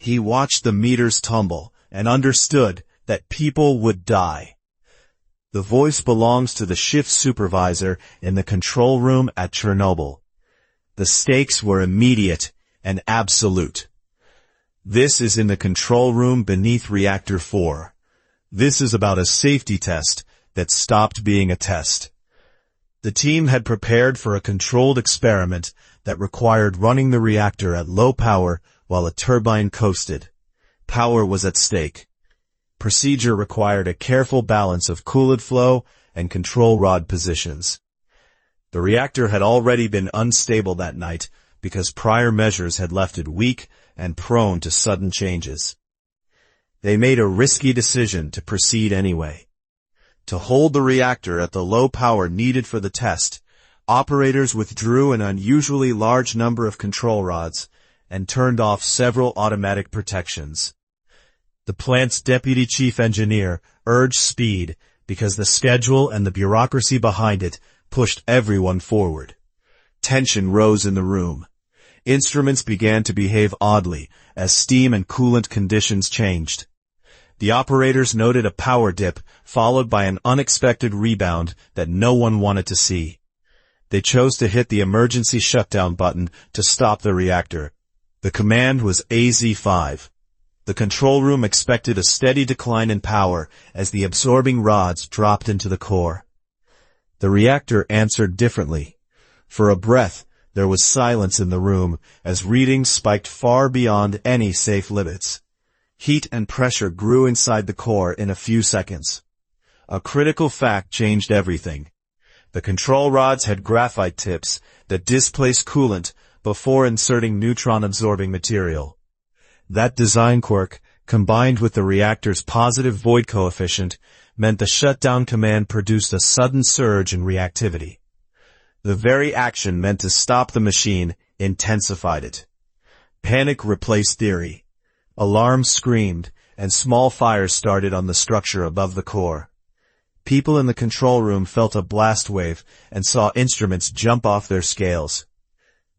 He watched the meters tumble and understood that people would die. The voice belongs to the shift supervisor in the control room at Chernobyl. The stakes were immediate and absolute. This is in the control room beneath Reactor 4. This is about a safety test that stopped being a test. The team had prepared for a controlled experiment that required running the reactor at low power while a turbine coasted. Power was at stake. Procedure required a careful balance of coolant flow and control rod positions. The reactor had already been unstable that night because prior measures had left it weak and prone to sudden changes. They made a risky decision to proceed anyway. To hold the reactor at the low power needed for the test, operators withdrew an unusually large number of control rods and turned off several automatic protections. The plant's deputy chief engineer urged speed because the schedule and the bureaucracy behind it pushed everyone forward. Tension rose in the room. Instruments began to behave oddly as steam and coolant conditions changed. The operators noted a power dip followed by an unexpected rebound that no one wanted to see. They chose to hit the emergency shutdown button to stop the reactor. The command was AZ-5. The control room expected a steady decline in power as the absorbing rods dropped into the core. The reactor answered differently. For a breath, there was silence in the room as readings spiked far beyond any safe limits. Heat and pressure grew inside the core in a few seconds. A critical fact changed everything. The control rods had graphite tips that displaced coolant before inserting neutron-absorbing material. That design quirk, combined with the reactor's positive void coefficient, meant the shutdown command produced a sudden surge in reactivity. The very action meant to stop the machine intensified it. Panic replaced theory. Alarms screamed, and small fires started on the structure above the core. People in the control room felt a blast wave and saw instruments jump off their scales.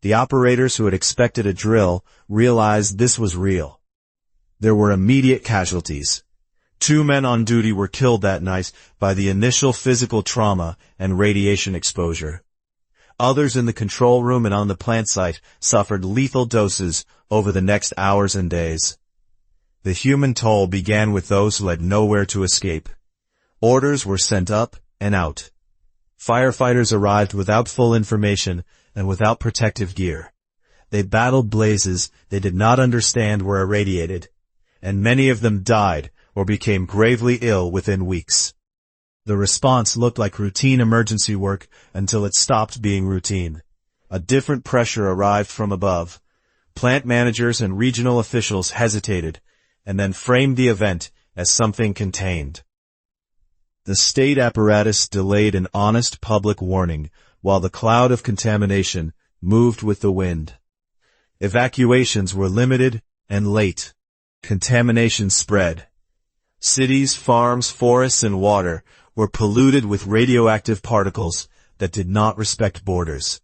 The operators who had expected a drill realized this was real. There were immediate casualties. 2 men on duty were killed that night by the initial physical trauma and radiation exposure. Others in the control room and on the plant site suffered lethal doses over the next hours and days. The human toll began with those who had nowhere to escape. Orders were sent up and out. Firefighters arrived without full information and without protective gear. They battled blazes they did not understand were irradiated, and many of them died or became gravely ill within weeks. The response looked like routine emergency work until it stopped being routine. A different pressure arrived from above. Plant managers and regional officials hesitated and then framed the event as something contained. The state apparatus delayed an honest public warning while the cloud of contamination moved with the wind. Evacuations were limited and late. Contamination spread. Cities, farms, forests, and water were polluted with radioactive particles that did not respect borders.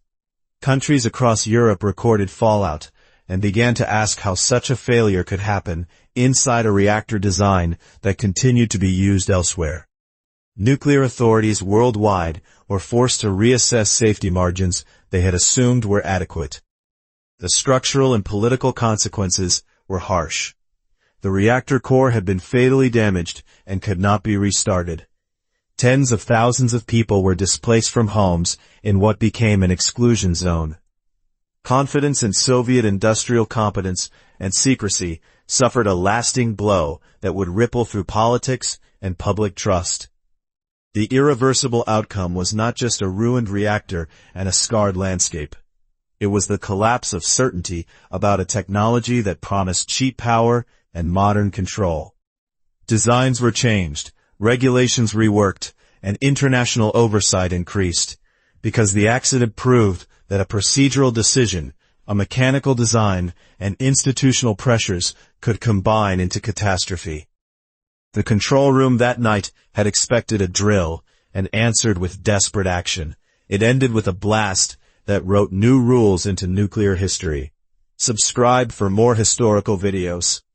Countries across Europe recorded fallout and began to ask how such a failure could happen inside a reactor design that continued to be used elsewhere. Nuclear authorities worldwide were forced to reassess safety margins they had assumed were adequate. The structural and political consequences were harsh. The reactor core had been fatally damaged and could not be restarted. Tens of thousands of people were displaced from homes in what became an exclusion zone. Confidence in Soviet industrial competence and secrecy suffered a lasting blow that would ripple through politics and public trust. The irreversible outcome was not just a ruined reactor and a scarred landscape. It was the collapse of certainty about a technology that promised cheap power and modern control. Designs were changed, regulations reworked, and international oversight increased, because the accident proved that a procedural decision, a mechanical design, and institutional pressures could combine into catastrophe. The control room that night had expected a drill and answered with desperate action. It ended with a blast that wrote new rules into nuclear history. Subscribe for more historical videos.